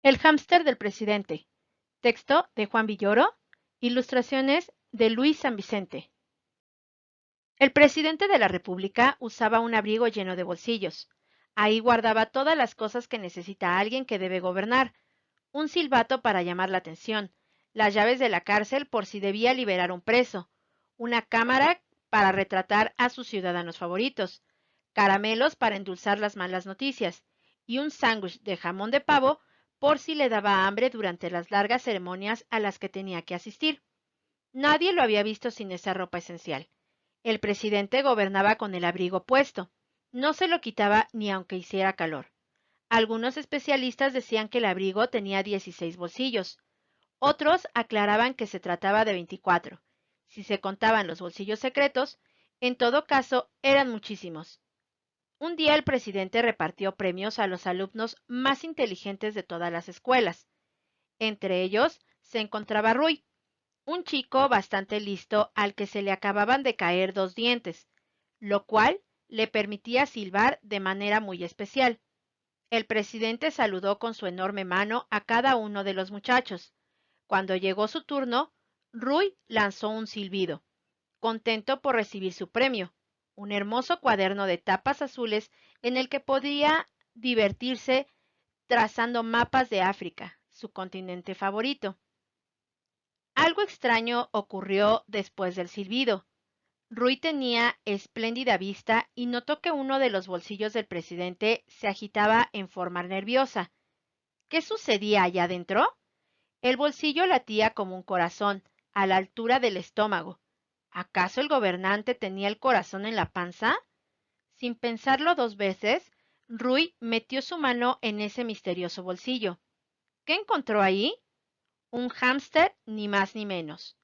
El hámster del presidente. Texto de Juan Villoro. Ilustraciones de Luis San Vicente. El presidente de la República usaba un abrigo lleno de bolsillos. Ahí guardaba todas las cosas que necesita alguien que debe gobernar. Un silbato para llamar la atención, las llaves de la cárcel por si debía liberar un preso, una cámara para retratar a sus ciudadanos favoritos, caramelos para endulzar las malas noticias y un sándwich de jamón de pavo por si le daba hambre durante las largas ceremonias a las que tenía que asistir. Nadie lo había visto sin esa ropa esencial. El presidente gobernaba con el abrigo puesto. No se lo quitaba ni aunque hiciera calor. Algunos especialistas decían que el abrigo tenía 16 bolsillos. Otros aclaraban que se trataba de 24. Si se contaban los bolsillos secretos, en todo caso eran muchísimos. Un día el presidente repartió premios a los alumnos más inteligentes de todas las escuelas. Entre ellos se encontraba Rui, un chico bastante listo al que se le acababan de caer dos dientes, lo cual le permitía silbar de manera muy especial. El presidente saludó con su enorme mano a cada uno de los muchachos. Cuando llegó su turno, Rui lanzó un silbido, contento por recibir su premio, un hermoso cuaderno de tapas azules en el que podía divertirse trazando mapas de África, su continente favorito. Algo extraño ocurrió después del silbido. Rui tenía espléndida vista y notó que uno de los bolsillos del presidente se agitaba en forma nerviosa. ¿Qué sucedía allá adentro? El bolsillo latía como un corazón, a la altura del estómago. ¿Acaso el gobernante tenía el corazón en la panza? Sin pensarlo dos veces, Rui metió su mano en ese misterioso bolsillo. ¿Qué encontró ahí? Un hámster, ni más ni menos.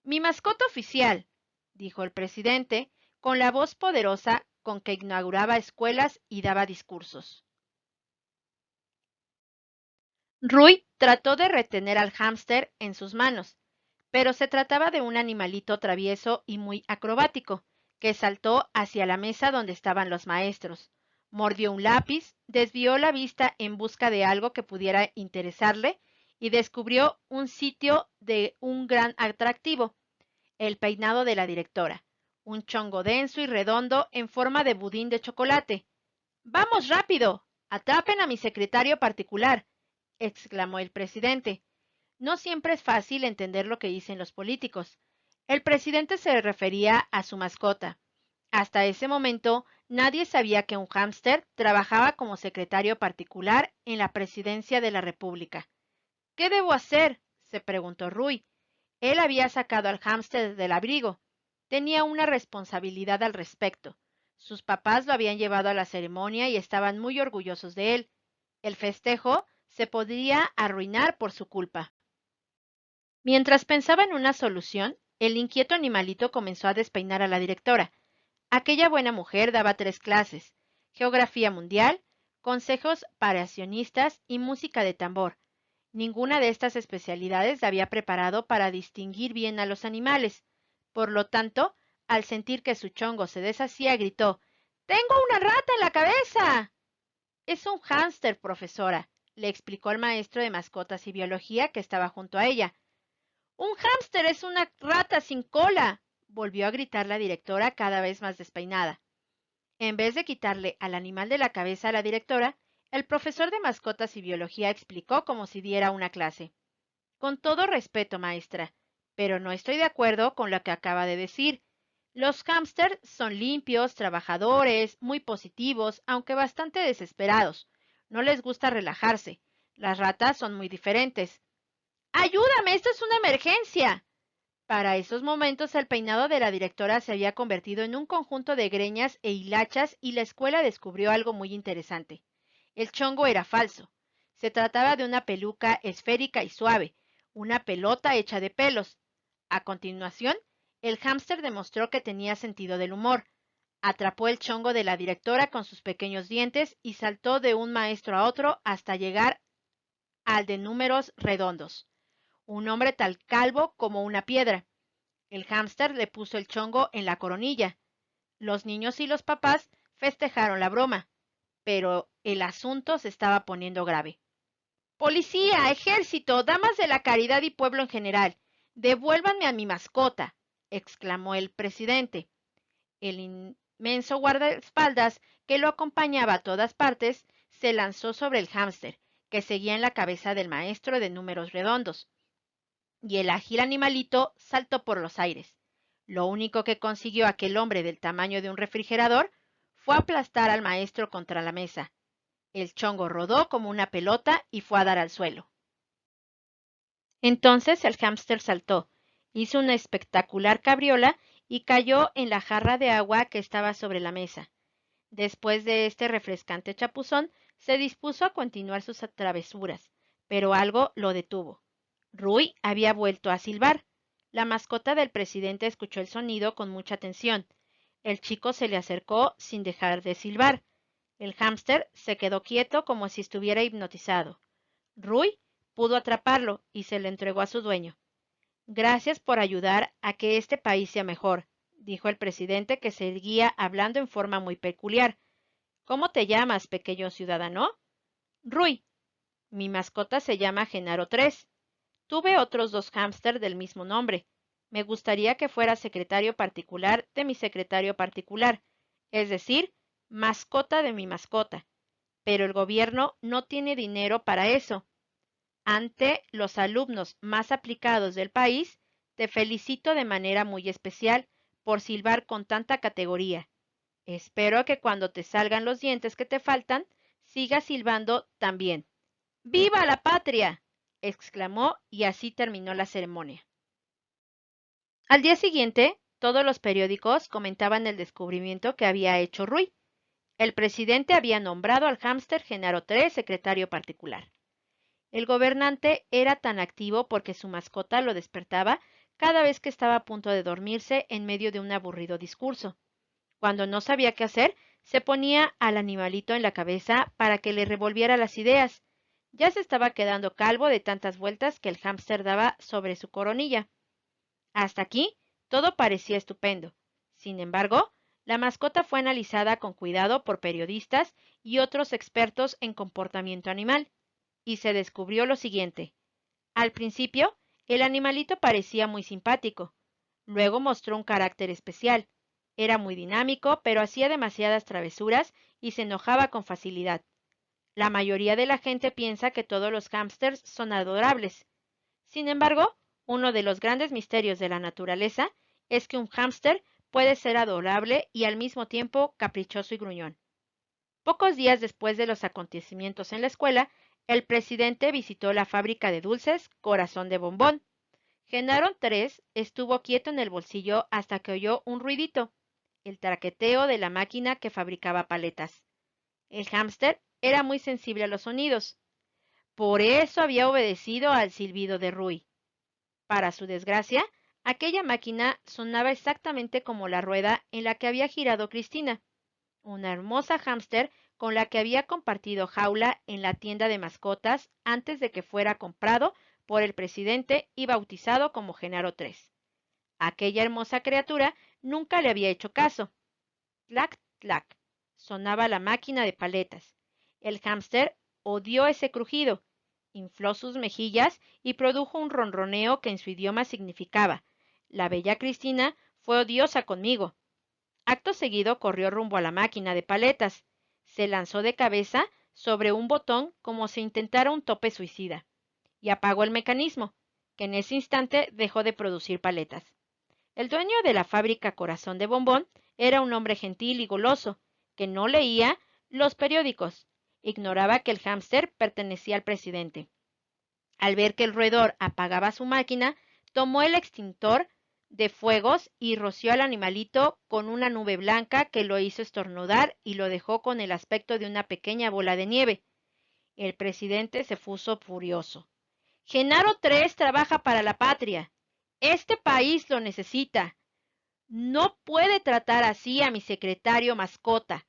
Mi mascota oficial, dijo el presidente, con la voz poderosa con que inauguraba escuelas y daba discursos. Rui trató de retener al hámster en sus manos, pero se trataba de un animalito travieso y muy acrobático, que saltó hacia la mesa donde estaban los maestros, mordió un lápiz, desvió la vista en busca de algo que pudiera interesarle y descubrió un sitio de un gran atractivo, el peinado de la directora, un chongo denso y redondo en forma de budín de chocolate. ¡Vamos rápido! ¡Atrapen a mi secretario particular! Exclamó el presidente. No siempre es fácil entender lo que dicen los políticos. El presidente se refería a su mascota. Hasta ese momento, nadie sabía que un hámster trabajaba como secretario particular en la presidencia de la República. ¿Qué debo hacer? Se preguntó Rui. Él había sacado al hámster del abrigo. Tenía una responsabilidad al respecto. Sus papás lo habían llevado a la ceremonia y estaban muy orgullosos de él. El festejo se podría arruinar por su culpa. Mientras pensaba en una solución, el inquieto animalito comenzó a despeinar a la directora. Aquella buena mujer daba tres clases: geografía mundial, consejos paracionistas y música de tambor. Ninguna de estas especialidades la había preparado para distinguir bien a los animales. Por lo tanto, al sentir que su chongo se deshacía, gritó: ¡Tengo una rata en la cabeza! Es un hámster, profesora, le explicó el maestro de mascotas y biología que estaba junto a ella. ¡Un hámster es una rata sin cola!, volvió a gritar la directora cada vez más despeinada. En vez de quitarle al animal de la cabeza a la directora, el profesor de mascotas y biología explicó como si diera una clase. Con todo respeto, maestra, pero no estoy de acuerdo con lo que acaba de decir. Los hámsters son limpios, trabajadores, muy positivos, aunque bastante desesperados. No les gusta relajarse. Las ratas son muy diferentes. ¡Ayúdame! ¡Esto es una emergencia! Para esos momentos el peinado de la directora se había convertido en un conjunto de greñas e hilachas y la escuela descubrió algo muy interesante. El chongo era falso. Se trataba de una peluca esférica y suave, una pelota hecha de pelos. A continuación, el hámster demostró que tenía sentido del humor. Atrapó el chongo de la directora con sus pequeños dientes y saltó de un maestro a otro hasta llegar al de números redondos. Un hombre tan calvo como una piedra. El hámster le puso el chongo en la coronilla. Los niños y los papás festejaron la broma, pero el asunto se estaba poniendo grave. Policía, ejército, damas de la caridad y pueblo en general, devuélvanme a mi mascota, exclamó el presidente. El inmenso guardaespaldas que lo acompañaba a todas partes se lanzó sobre el hámster, que seguía en la cabeza del maestro de números redondos, y el ágil animalito saltó por los aires. Lo único que consiguió aquel hombre del tamaño de un refrigerador fue aplastar al maestro contra la mesa. El chongo rodó como una pelota y fue a dar al suelo. Entonces el hámster saltó, hizo una espectacular cabriola y cayó en la jarra de agua que estaba sobre la mesa. Después de este refrescante chapuzón, se dispuso a continuar sus travesuras, pero algo lo detuvo. Rui había vuelto a silbar. La mascota del presidente escuchó el sonido con mucha atención. El chico se le acercó sin dejar de silbar. El hámster se quedó quieto como si estuviera hipnotizado. Rui pudo atraparlo y se lo entregó a su dueño. Gracias por ayudar a que este país sea mejor, dijo el presidente, que seguía hablando en forma muy peculiar. ¿Cómo te llamas, pequeño ciudadano? Rui. Mi mascota se llama Genaro 3. Tuve otros 2 hámster del mismo nombre. Me gustaría que fuera secretario particular de mi secretario particular, es decir, mascota de mi mascota. Pero el gobierno no tiene dinero para eso. Ante los alumnos más aplicados del país, te felicito de manera muy especial por silbar con tanta categoría. Espero que cuando te salgan los dientes que te faltan, sigas silbando también. ¡Viva la patria!, exclamó, y así terminó la ceremonia. Al día siguiente, todos los periódicos comentaban el descubrimiento que había hecho Rui. El presidente había nombrado al hámster Genaro 3 secretario particular. El gobernante era tan activo porque su mascota lo despertaba cada vez que estaba a punto de dormirse en medio de un aburrido discurso. Cuando no sabía qué hacer, se ponía al animalito en la cabeza para que le revolviera las ideas. Ya se estaba quedando calvo de tantas vueltas que el hámster daba sobre su coronilla. Hasta aquí, todo parecía estupendo. Sin embargo, la mascota fue analizada con cuidado por periodistas y otros expertos en comportamiento animal, y se descubrió lo siguiente. Al principio, el animalito parecía muy simpático. Luego mostró un carácter especial. Era muy dinámico, pero hacía demasiadas travesuras y se enojaba con facilidad. La mayoría de la gente piensa que todos los hámsters son adorables. Sin embargo, uno de los grandes misterios de la naturaleza es que un hámster puede ser adorable y al mismo tiempo caprichoso y gruñón. Pocos días después de los acontecimientos en la escuela, el presidente visitó la fábrica de dulces Corazón de Bombón. Genaro 3 estuvo quieto en el bolsillo hasta que oyó un ruidito, el traqueteo de la máquina que fabricaba paletas. El hámster era muy sensible a los sonidos. Por eso había obedecido al silbido de Rui. Para su desgracia, aquella máquina sonaba exactamente como la rueda en la que había girado Cristina, una hermosa hámster con la que había compartido jaula en la tienda de mascotas antes de que fuera comprado por el presidente y bautizado como Genaro 3. Aquella hermosa criatura nunca le había hecho caso. Tlac, tlac, sonaba la máquina de paletas. El hámster odió ese crujido, infló sus mejillas y produjo un ronroneo que en su idioma significaba: la bella Cristina fue odiosa conmigo. Acto seguido corrió rumbo a la máquina de paletas. Se lanzó de cabeza sobre un botón como si intentara un tope suicida, y apagó el mecanismo, que en ese instante dejó de producir paletas. El dueño de la fábrica Corazón de Bombón era un hombre gentil y goloso, que no leía los periódicos. Ignoraba que el hámster pertenecía al presidente. Al ver que el roedor apagaba su máquina, tomó el extintor de fuegos y roció al animalito con una nube blanca que lo hizo estornudar y lo dejó con el aspecto de una pequeña bola de nieve. El presidente se puso furioso. Genaro 3 trabaja para la patria. Este país lo necesita. No puede tratar así a mi secretario mascota.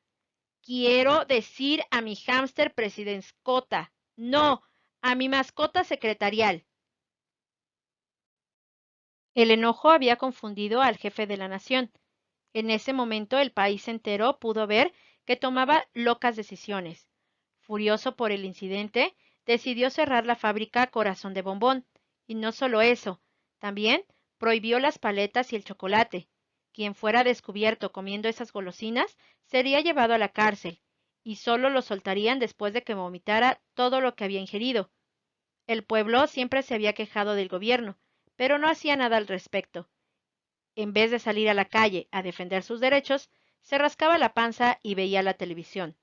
Quiero decir a mi hámster presidentescota. No, a mi mascota secretarial. El enojo había confundido al jefe de la nación. En ese momento el país entero pudo ver que tomaba locas decisiones. Furioso por el incidente, decidió cerrar la fábrica Corazón de Bombón. Y no solo eso, también prohibió las paletas y el chocolate. Quien fuera descubierto comiendo esas golosinas sería llevado a la cárcel, y solo lo soltarían después de que vomitara todo lo que había ingerido. El pueblo siempre se había quejado del gobierno, pero no hacía nada al respecto. En vez de salir a la calle a defender sus derechos, se rascaba la panza y veía la televisión.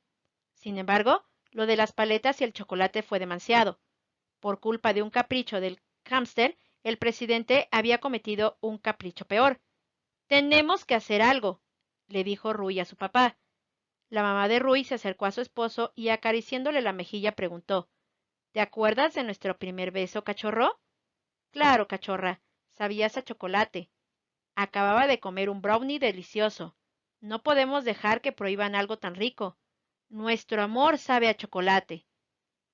Sin embargo, lo de las paletas y el chocolate fue demasiado. Por culpa de un capricho del hámster, el presidente había cometido un capricho peor. Tenemos que hacer algo, le dijo Rui a su papá. La mamá de Rui se acercó a su esposo y acariciándole la mejilla preguntó: ¿Te acuerdas de nuestro primer beso, cachorro? Claro, cachorra, sabías a chocolate. Acababa de comer un brownie delicioso. No podemos dejar que prohíban algo tan rico. Nuestro amor sabe a chocolate.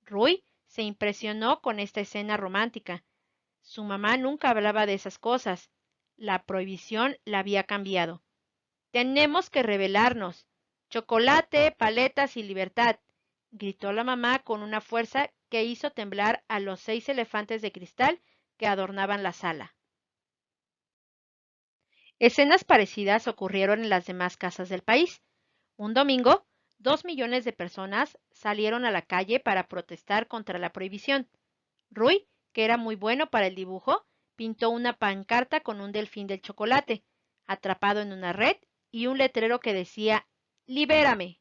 Rui se impresionó con esta escena romántica. Su mamá nunca hablaba de esas cosas. La prohibición la había cambiado. Tenemos que rebelarnos. Chocolate, paletas y libertad, gritó la mamá con una fuerza que hizo temblar a los 6 elefantes de cristal que adornaban la sala. Escenas parecidas ocurrieron en las demás casas del país. Un domingo, 2 millones de personas salieron a la calle para protestar contra la prohibición. Rui, que era muy bueno para el dibujo, pintó una pancarta con un delfín del chocolate, atrapado en una red, y un letrero que decía «Libérame».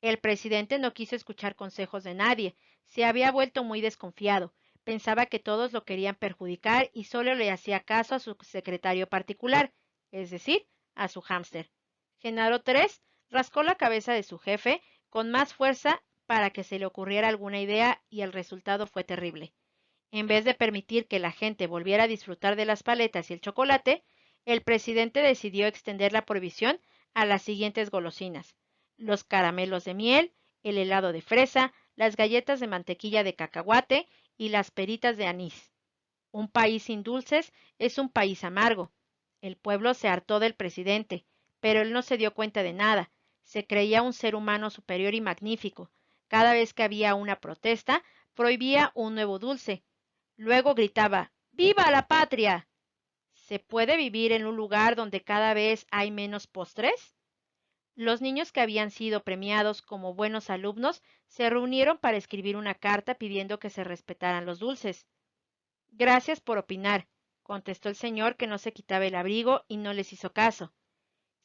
El presidente no quiso escuchar consejos de nadie, se había vuelto muy desconfiado, pensaba que todos lo querían perjudicar y solo le hacía caso a su secretario particular, es decir, a su hámster. Genaro III rascó la cabeza de su jefe con más fuerza para que se le ocurriera alguna idea y el resultado fue terrible. En vez de permitir que la gente volviera a disfrutar de las paletas y el chocolate, el presidente decidió extender la prohibición a las siguientes golosinas: los caramelos de miel, el helado de fresa, las galletas de mantequilla de cacahuate y las peritas de anís. Un país sin dulces es un país amargo. El pueblo se hartó del presidente, pero él no se dio cuenta de nada. Se creía un ser humano superior y magnífico. Cada vez que había una protesta, prohibía un nuevo dulce. Luego gritaba «¡Viva la patria!». ¿Se puede vivir en un lugar donde cada vez hay menos postres? Los niños que habían sido premiados como buenos alumnos se reunieron para escribir una carta pidiendo que se respetaran los dulces. Gracias por opinar, contestó el señor, que no se quitaba el abrigo y no les hizo caso.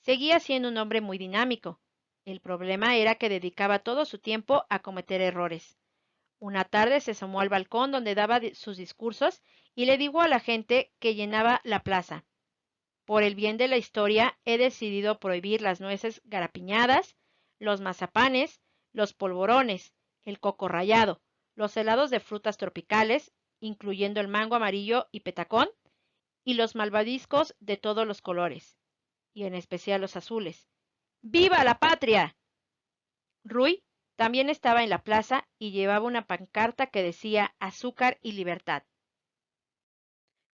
Seguía siendo un hombre muy dinámico. El problema era que dedicaba todo su tiempo a cometer errores. Una tarde se asomó al balcón donde daba sus discursos y le dijo a la gente que llenaba la plaza: por el bien de la historia, he decidido prohibir las nueces garapiñadas, los mazapanes, los polvorones, el coco rallado, los helados de frutas tropicales, incluyendo el mango amarillo y petacón, y los malvaviscos de todos los colores, y en especial los azules. ¡Viva la patria! Rui también estaba en la plaza y llevaba una pancarta que decía azúcar y libertad.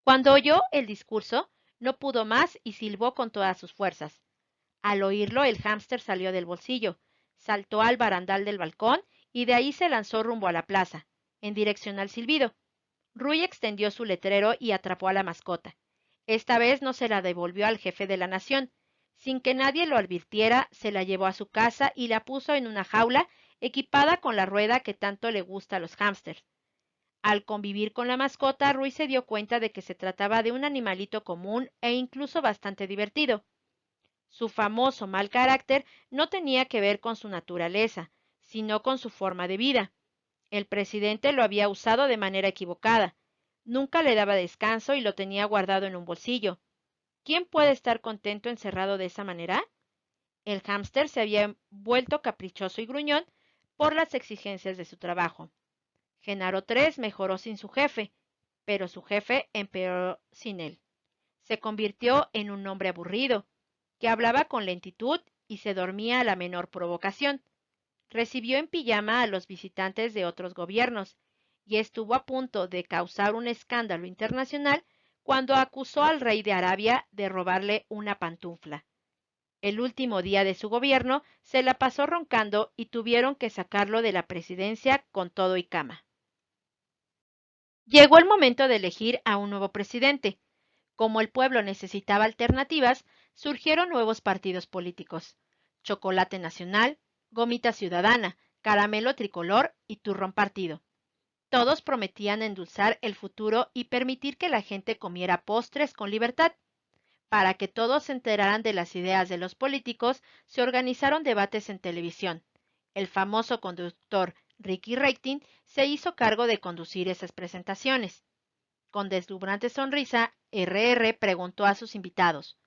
Cuando oyó el discurso, no pudo más y silbó con todas sus fuerzas. Al oírlo, el hámster salió del bolsillo, saltó al barandal del balcón y de ahí se lanzó rumbo a la plaza, en dirección al silbido. Rui extendió su letrero y atrapó a la mascota. Esta vez no se la devolvió al jefe de la nación. Sin que nadie lo advirtiera, se la llevó a su casa y la puso en una jaula equipada con la rueda que tanto le gusta a los hámsters. Al convivir con la mascota, Rui se dio cuenta de que se trataba de un animalito común e incluso bastante divertido. Su famoso mal carácter no tenía que ver con su naturaleza, sino con su forma de vida. El presidente lo había usado de manera equivocada. Nunca le daba descanso y lo tenía guardado en un bolsillo. ¿Quién puede estar contento encerrado de esa manera? El hámster se había vuelto caprichoso y gruñón por las exigencias de su trabajo. Genaro III mejoró sin su jefe, pero su jefe empeoró sin él. Se convirtió en un hombre aburrido, que hablaba con lentitud y se dormía a la menor provocación. Recibió en pijama a los visitantes de otros gobiernos y estuvo a punto de causar un escándalo internacional cuando acusó al rey de Arabia de robarle una pantufla. El último día de su gobierno se la pasó roncando y tuvieron que sacarlo de la presidencia con todo y cama. Llegó el momento de elegir a un nuevo presidente. Como el pueblo necesitaba alternativas, surgieron nuevos partidos políticos: Chocolate Nacional, Gomita Ciudadana, Caramelo Tricolor y Turrón Partido. Todos prometían endulzar el futuro y permitir que la gente comiera postres con libertad. Para que todos se enteraran de las ideas de los políticos, se organizaron debates en televisión. El famoso conductor Ricky Rating se hizo cargo de conducir esas presentaciones. Con deslumbrante sonrisa, RR preguntó a sus invitados: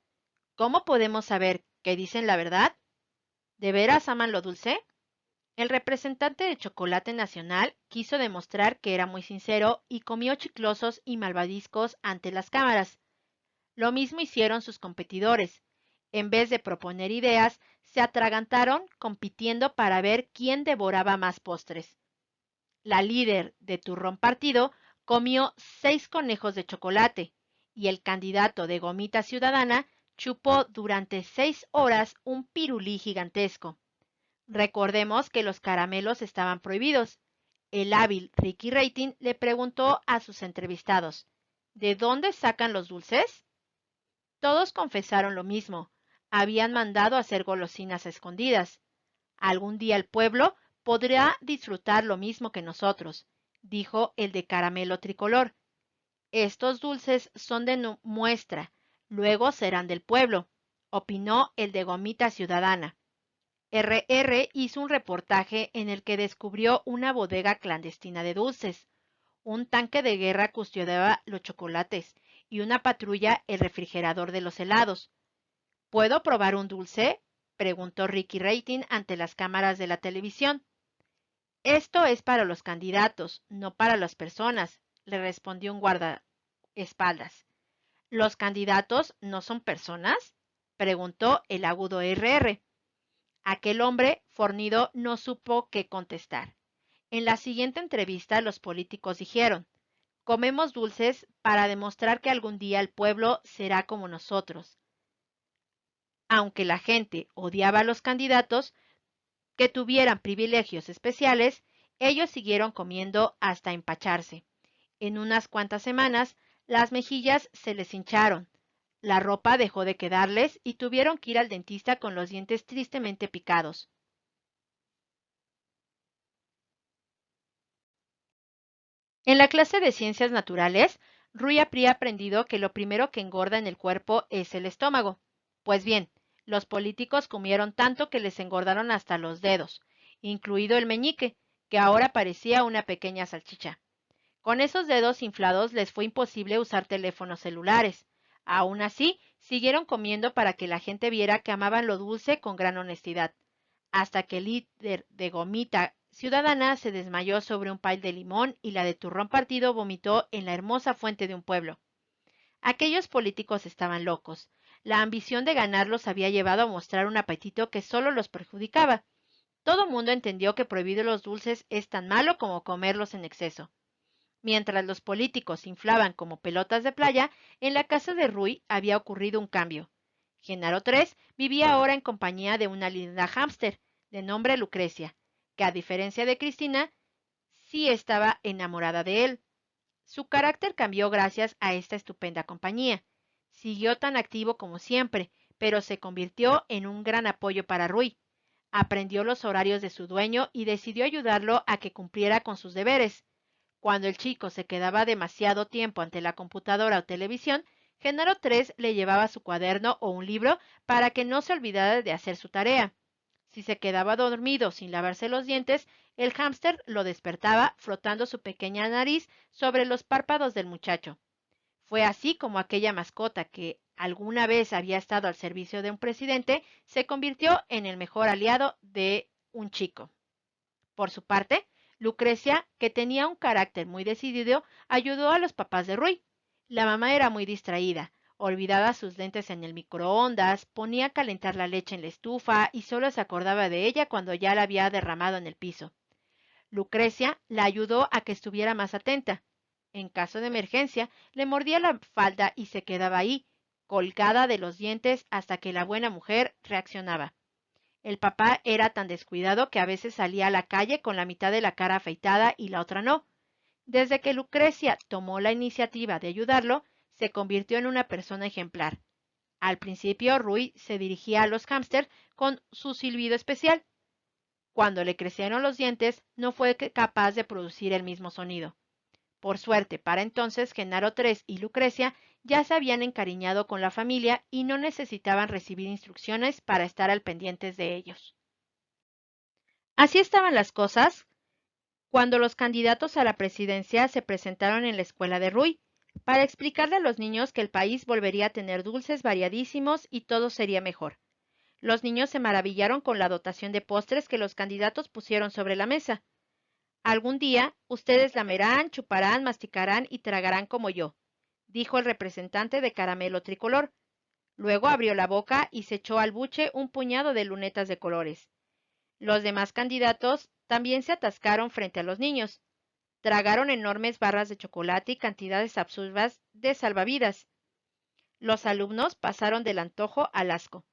¿Cómo podemos saber que dicen la verdad? ¿De veras aman lo dulce? El representante de Chocolate Nacional quiso demostrar que era muy sincero y comió chiclosos y malvaviscos ante las cámaras. Lo mismo hicieron sus competidores. En vez de proponer ideas, se atragantaron compitiendo para ver quién devoraba más postres. La líder de Turrón Partido comió 6 conejos de chocolate y el candidato de Gomita Ciudadana chupó durante 6 horas un pirulí gigantesco. Recordemos que los caramelos estaban prohibidos. El hábil Ricky Rating le preguntó a sus entrevistados: ¿De dónde sacan los dulces? Todos confesaron lo mismo: habían mandado hacer golosinas a escondidas. Algún día el pueblo podrá disfrutar lo mismo que nosotros, dijo el de Caramelo Tricolor. Estos dulces son de muestra, luego serán del pueblo, opinó el de Gomita Ciudadana. RR hizo un reportaje en el que descubrió una bodega clandestina de dulces, un tanque de guerra custodiaba los chocolates y una patrulla el refrigerador de los helados. ¿Puedo probar un dulce?, preguntó Ricky Rating ante las cámaras de la televisión. Esto es para los candidatos, no para las personas, le respondió un guardaespaldas. ¿Los candidatos no son personas?, preguntó el agudo RR. Aquel hombre fornido no supo qué contestar. En la siguiente entrevista los políticos dijeron: comemos dulces para demostrar que algún día el pueblo será como nosotros. Aunque la gente odiaba a los candidatos que tuvieran privilegios especiales, ellos siguieron comiendo hasta empacharse. En unas cuantas semanas, las mejillas se les hincharon, la ropa dejó de quedarles y tuvieron que ir al dentista con los dientes tristemente picados. En la clase de ciencias naturales, Rui habría aprendido que lo primero que engorda en el cuerpo es el estómago. Pues bien, los políticos comieron tanto que les engordaron hasta los dedos, incluido el meñique, que ahora parecía una pequeña salchicha. Con esos dedos inflados les fue imposible usar teléfonos celulares. Aún así, siguieron comiendo para que la gente viera que amaban lo dulce con gran honestidad, hasta que el líder de Gomita Ciudadana se desmayó sobre un pay de limón y la de Turrón Partido vomitó en la hermosa fuente de un pueblo. Aquellos políticos estaban locos. La ambición de ganar los había llevado a mostrar un apetito que solo los perjudicaba. Todo mundo entendió que prohibir los dulces es tan malo como comerlos en exceso. Mientras los políticos se inflaban como pelotas de playa, en la casa de Rui había ocurrido un cambio. Genaro III vivía ahora en compañía de una linda hámster, de nombre Lucrecia, que a diferencia de Cristina, sí estaba enamorada de él. Su carácter cambió gracias a esta estupenda compañía. Siguió tan activo como siempre, pero se convirtió en un gran apoyo para Rui. Aprendió los horarios de su dueño y decidió ayudarlo a que cumpliera con sus deberes. Cuando el chico se quedaba demasiado tiempo ante la computadora o televisión, Genaro III le llevaba su cuaderno o un libro para que no se olvidara de hacer su tarea. Si se quedaba dormido sin lavarse los dientes, el hámster lo despertaba frotando su pequeña nariz sobre los párpados del muchacho. Fue así como aquella mascota que alguna vez había estado al servicio de un presidente se convirtió en el mejor aliado de un chico. Por su parte, Lucrecia, que tenía un carácter muy decidido, ayudó a los papás de Rui. La mamá era muy distraída, olvidaba sus lentes en el microondas, ponía a calentar la leche en la estufa y solo se acordaba de ella cuando ya la había derramado en el piso. Lucrecia la ayudó a que estuviera más atenta. En caso de emergencia, le mordía la falda y se quedaba ahí, colgada de los dientes hasta que la buena mujer reaccionaba. El papá era tan descuidado que a veces salía a la calle con la mitad de la cara afeitada y la otra no. Desde que Lucrecia tomó la iniciativa de ayudarlo, se convirtió en una persona ejemplar. Al principio, Rui se dirigía a los hámsters con su silbido especial. Cuando le crecieron los dientes, no fue capaz de producir el mismo sonido. Por suerte, para entonces, Genaro III y Lucrecia ya se habían encariñado con la familia y no necesitaban recibir instrucciones para estar al pendiente de ellos. Así estaban las cosas cuando los candidatos a la presidencia se presentaron en la escuela de Rui para explicarle a los niños que el país volvería a tener dulces variadísimos y todo sería mejor. Los niños se maravillaron con la dotación de postres que los candidatos pusieron sobre la mesa. Algún día ustedes lamerán, chuparán, masticarán y tragarán como yo, dijo el representante de Caramelo Tricolor. Luego abrió la boca y se echó al buche un puñado de lunetas de colores. Los demás candidatos también se atascaron frente a los niños. Tragaron enormes barras de chocolate y cantidades absurdas de salvavidas. Los alumnos pasaron del antojo al asco.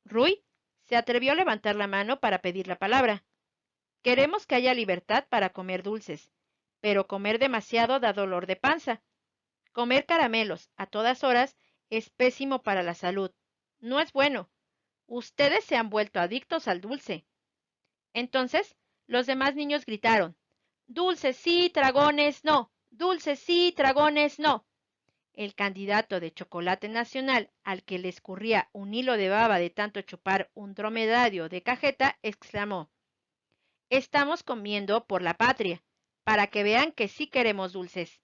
Rui se atrevió a levantar la mano para pedir la palabra. Queremos que haya libertad para comer dulces, pero comer demasiado da dolor de panza. Comer caramelos a todas horas es pésimo para la salud. No es bueno. Ustedes se han vuelto adictos al dulce. Entonces, los demás niños gritaron, dulces sí, dragones no, dulces sí, dragones no. El candidato de chocolate nacional, al que le escurría un hilo de baba de tanto chupar un dromedario de cajeta, exclamó, estamos comiendo por la patria, para que vean que sí queremos dulces.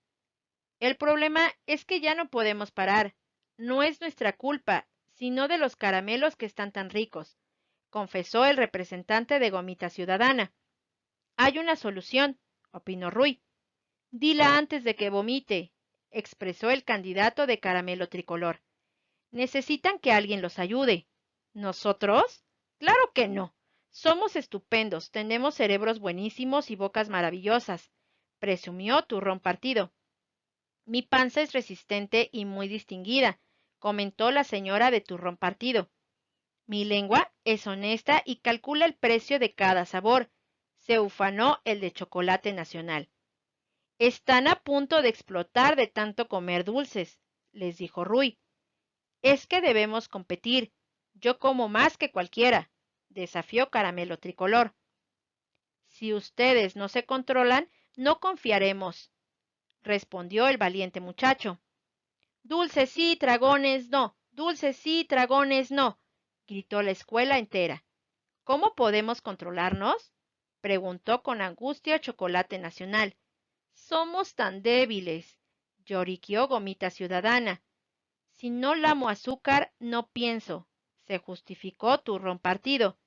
El problema es que ya no podemos parar. No es nuestra culpa, sino de los caramelos que están tan ricos, confesó el representante de Gomita Ciudadana. Hay una solución, opinó Rui. Dila antes de que vomite, expresó el candidato de Caramelo Tricolor. Necesitan que alguien los ayude. ¿Nosotros? Claro que no. Somos estupendos, tenemos cerebros buenísimos y bocas maravillosas, presumió Turrón Partido. Mi panza es resistente y muy distinguida, comentó la señora de Turrón Partido. Mi lengua es honesta y calcula el precio de cada sabor, se ufanó el de Chocolate Nacional. Están a punto de explotar de tanto comer dulces, les dijo Rui. Es que debemos competir. Yo como más que cualquiera, desafió Caramelo Tricolor. Si ustedes no se controlan, no confiaremos, respondió el valiente muchacho. Dulces sí, dragones no, dulces sí, dragones no, gritó la escuela entera. ¿Cómo podemos controlarnos? Preguntó con angustia Chocolate Nacional. Somos tan débiles, lloriqueó Gomita Ciudadana. Si no lamo azúcar, no pienso, se justificó Turrón Partido.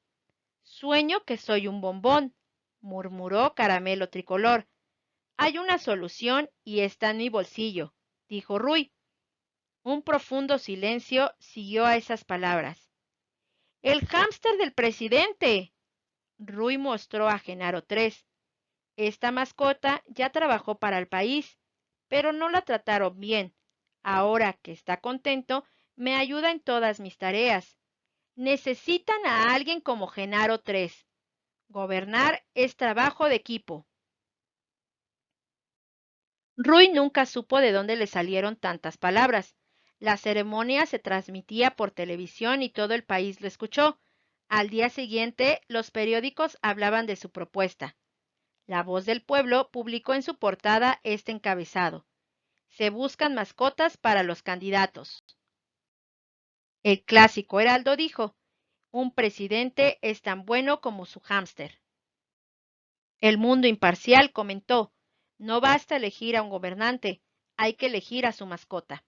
Sueño que soy un bombón, murmuró Caramelo Tricolor. Hay una solución y está en mi bolsillo, dijo Rui. Un profundo silencio siguió a esas palabras. ¡El hámster del presidente! Rui mostró a Genaro 3. Esta mascota ya trabajó para el país, pero no la trataron bien. Ahora que está contento, me ayuda en todas mis tareas. Necesitan a alguien como Genaro 3. Gobernar es trabajo de equipo. Rui nunca supo de dónde le salieron tantas palabras. La ceremonia se transmitía por televisión y todo el país lo escuchó. Al día siguiente, los periódicos hablaban de su propuesta. La Voz del Pueblo publicó en su portada este encabezado. Se buscan mascotas para los candidatos. El clásico Heraldo dijo, un presidente es tan bueno como su hámster. El Mundo Imparcial comentó, no basta elegir a un gobernante, hay que elegir a su mascota.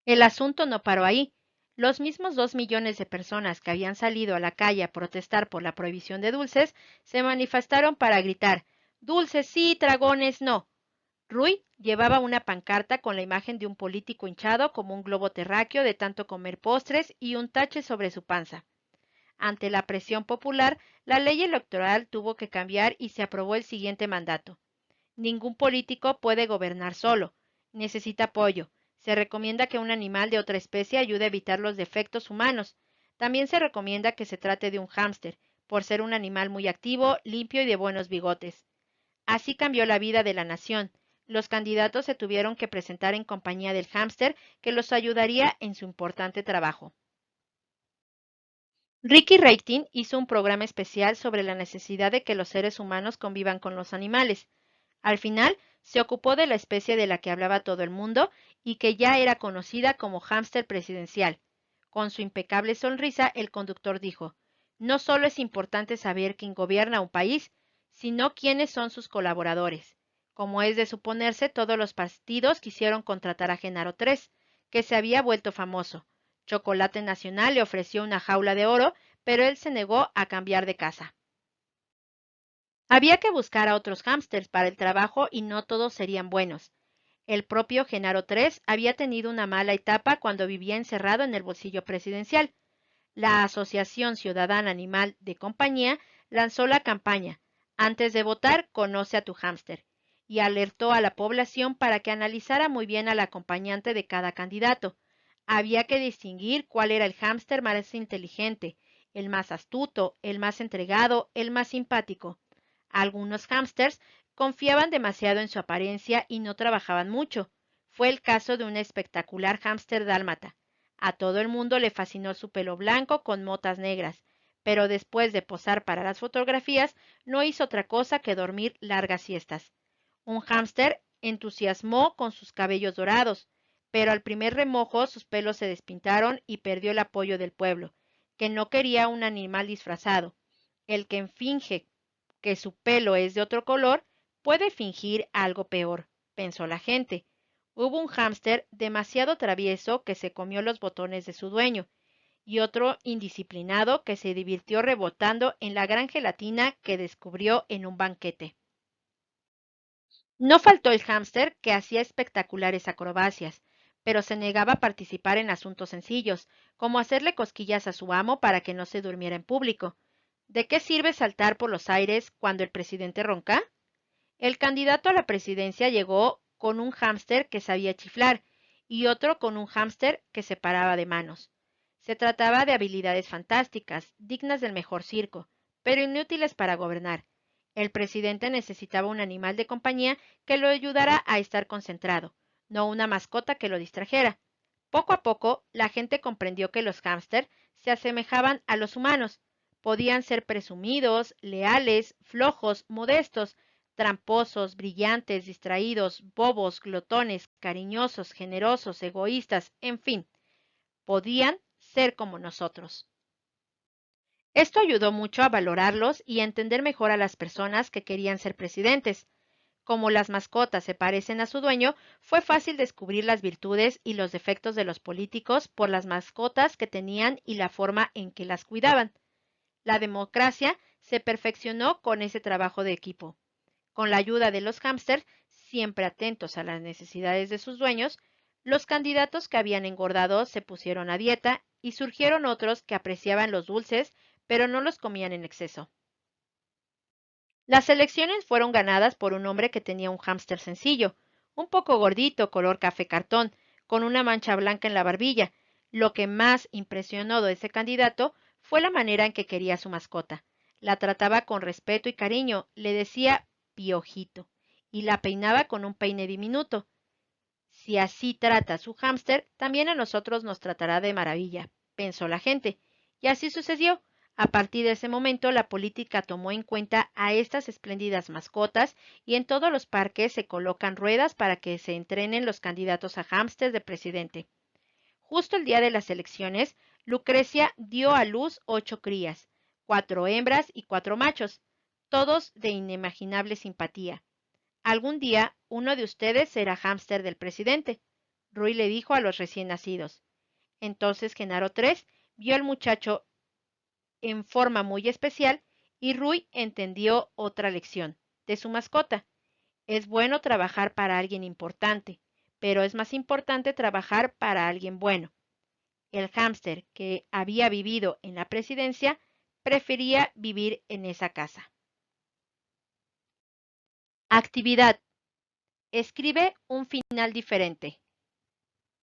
El asunto no paró ahí. Los mismos 2 millones de personas que habían salido a la calle a protestar por la prohibición de dulces se manifestaron para gritar, dulces sí, dragones no. Rui llevaba una pancarta con la imagen de un político hinchado como un globo terráqueo de tanto comer postres y un tache sobre su panza. Ante la presión popular, la ley electoral tuvo que cambiar y se aprobó el siguiente mandato. Ningún político puede gobernar solo. Necesita apoyo. Se recomienda que un animal de otra especie ayude a evitar los defectos humanos. También se recomienda que se trate de un hámster, por ser un animal muy activo, limpio y de buenos bigotes. Así cambió la vida de la nación. Los candidatos se tuvieron que presentar en compañía del hámster que los ayudaría en su importante trabajo. Ricky Raytin hizo un programa especial sobre la necesidad de que los seres humanos convivan con los animales. Al final, se ocupó de la especie de la que hablaba todo el mundo y que ya era conocida como hámster presidencial. Con su impecable sonrisa, el conductor dijo, no solo es importante saber quién gobierna un país, sino quiénes son sus colaboradores. Como es de suponerse, todos los partidos quisieron contratar a Genaro III, que se había vuelto famoso. Chocolate Nacional le ofreció una jaula de oro, pero él se negó a cambiar de casa. Había que buscar a otros hámsters para el trabajo y no todos serían buenos. El propio Genaro III había tenido una mala etapa cuando vivía encerrado en el bolsillo presidencial. La Asociación Ciudadana Animal de Compañía lanzó la campaña Antes de votar, conoce a tu hámster y alertó a la población para que analizara muy bien al acompañante de cada candidato. Había que distinguir cuál era el hámster más inteligente, el más astuto, el más entregado, el más simpático. Algunos hámsters confiaban demasiado en su apariencia y no trabajaban mucho. Fue el caso de un espectacular hámster dálmata. A todo el mundo le fascinó su pelo blanco con motas negras, pero después de posar para las fotografías no hizo otra cosa que dormir largas siestas. Un hámster entusiasmó con sus cabellos dorados, pero al primer remojo sus pelos se despintaron y perdió el apoyo del pueblo, que no quería un animal disfrazado. El que finge que su pelo es de otro color puede fingir algo peor, pensó la gente. Hubo un hámster demasiado travieso que se comió los botones de su dueño, y otro indisciplinado que se divirtió rebotando en la gran gelatina que descubrió en un banquete. No faltó el hámster que hacía espectaculares acrobacias, pero se negaba a participar en asuntos sencillos, como hacerle cosquillas a su amo para que no se durmiera en público. ¿De qué sirve saltar por los aires cuando el presidente ronca? El candidato a la presidencia llegó con un hámster que sabía chiflar y otro con un hámster que se paraba de manos. Se trataba de habilidades fantásticas, dignas del mejor circo, pero inútiles para gobernar. El presidente necesitaba un animal de compañía que lo ayudara a estar concentrado, no una mascota que lo distrajera. Poco a poco, la gente comprendió que los hámsters se asemejaban a los humanos. Podían ser presumidos, leales, flojos, modestos, tramposos, brillantes, distraídos, bobos, glotones, cariñosos, generosos, egoístas, en fin, podían ser como nosotros. Esto ayudó mucho a valorarlos y a entender mejor a las personas que querían ser presidentes. Como las mascotas se parecen a su dueño, fue fácil descubrir las virtudes y los defectos de los políticos por las mascotas que tenían y la forma en que las cuidaban. La democracia se perfeccionó con ese trabajo de equipo. Con la ayuda de los hámsters, siempre atentos a las necesidades de sus dueños, los candidatos que habían engordado se pusieron a dieta y surgieron otros que apreciaban los dulces, pero no los comían en exceso. Las elecciones fueron ganadas por un hombre que tenía un hámster sencillo, un poco gordito, color café cartón, con una mancha blanca en la barbilla. Lo que más impresionó de ese candidato fue la manera en que quería a su mascota. La trataba con respeto y cariño, le decía piojito, y la peinaba con un peine diminuto. Si así trata a su hámster, también a nosotros nos tratará de maravilla, pensó la gente. Y así sucedió. A partir de ese momento, la política tomó en cuenta a estas espléndidas mascotas y en todos los parques se colocan ruedas para que se entrenen los candidatos a hámster de presidente. Justo el día de las elecciones, Lucrecia dio a luz 8 crías, 4 hembras y 4 machos, todos de inimaginable simpatía. Algún día uno de ustedes será hámster del presidente, Rui le dijo a los recién nacidos. Entonces Genaro III vio al muchacho en forma muy especial y Rui entendió otra lección de su mascota. Es bueno trabajar para alguien importante, pero es más importante trabajar para alguien bueno. El hámster que había vivido en la presidencia prefería vivir en esa casa. Actividad. Escribe un final diferente.